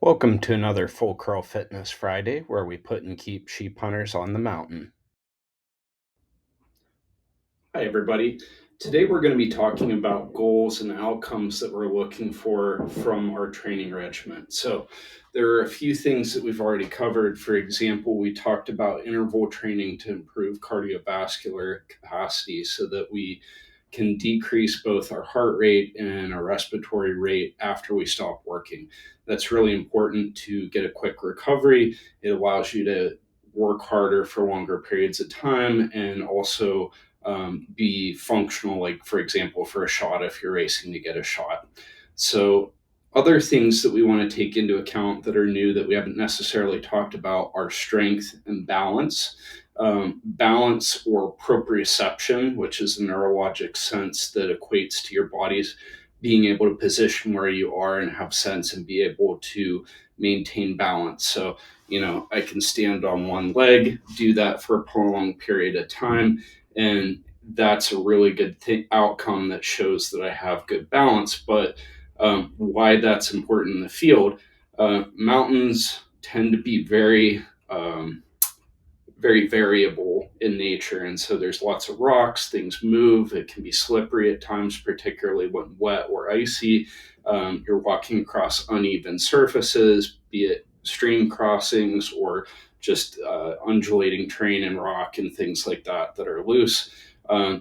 Welcome to another Full Curl Fitness Friday where we put and keep sheep hunters on the mountain. Hi, everybody. Today we're going to be talking about goals and outcomes that we're looking for from our training regimen. So, there are a few things that we've already covered. For example, we talked about interval training to improve cardiovascular capacity so that we can decrease both our heart rate and our respiratory rate after we stop working. That's really important to get a quick recovery. It allows you to work harder for longer periods of time and also be functional, like, for example, for a shot if you're racing to get a shot. So, other things that we want to take into account that are new that we haven't necessarily talked about are strength and balance. Balance or proprioception, which is a neurologic sense that equates to your body's being able to position where you are and have sense and be able to maintain balance. So, I can stand on one leg, do that for a prolonged period of time, and that's a really good outcome that shows that I have good balance. But why that's important in the field, mountains tend to be very variable in nature. And so there's lots of rocks, things move, it can be slippery at times, particularly when wet or icy. You're walking across uneven surfaces, be it stream crossings or just undulating terrain and rock and things like that are loose.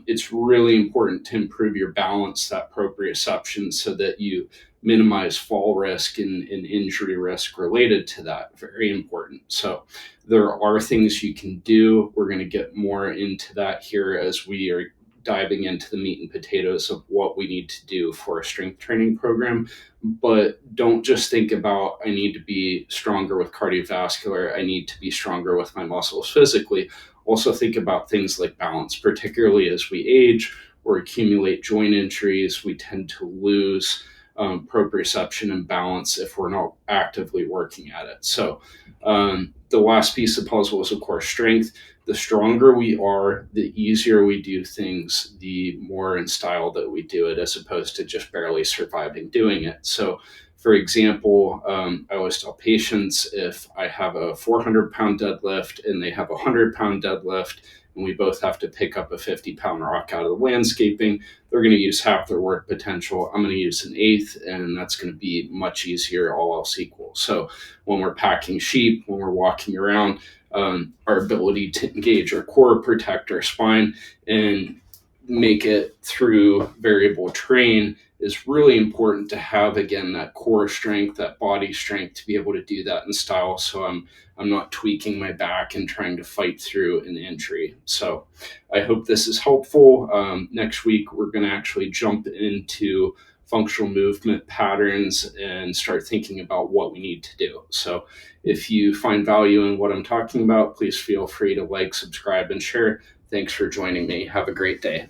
It's really important to improve your balance, that proprioception, so that you minimize fall risk and injury risk related to that. Very important. So, there are things you can do. We're going to get more into that here as we are diving into the meat and potatoes of what we need to do for a strength training program. But don't just think about, I need to be stronger with cardiovascular, I need to be stronger with my muscles physically. Also, think about things like balance, particularly as we age or accumulate joint injuries. We tend to lose proprioception and balance if we're not actively working at it. So, the last piece of the puzzle is, of course, strength. The stronger we are, the easier we do things, the more in style that we do it, as opposed to just barely surviving doing it. So, for example, I always tell patients, if I have a 400-pound deadlift and they have a 100-pound deadlift, and we both have to pick up a 50-pound rock out of the landscaping, they're going to use half their work potential. I'm going to use an eighth, and that's going to be much easier, all else equal. So, when we're packing sheep, when we're walking around, our ability to engage our core, protect our spine, and make it through variable terrain is really important to have, again, that core strength, that body strength to be able to do that in style. So I'm not tweaking my back and trying to fight through an injury. So I hope this is helpful. Next week we're going to actually jump into functional movement patterns and start thinking about what we need to do. So if you find value in what I'm talking about, please feel free to like, subscribe, and share. Thanks for joining me. Have a great day.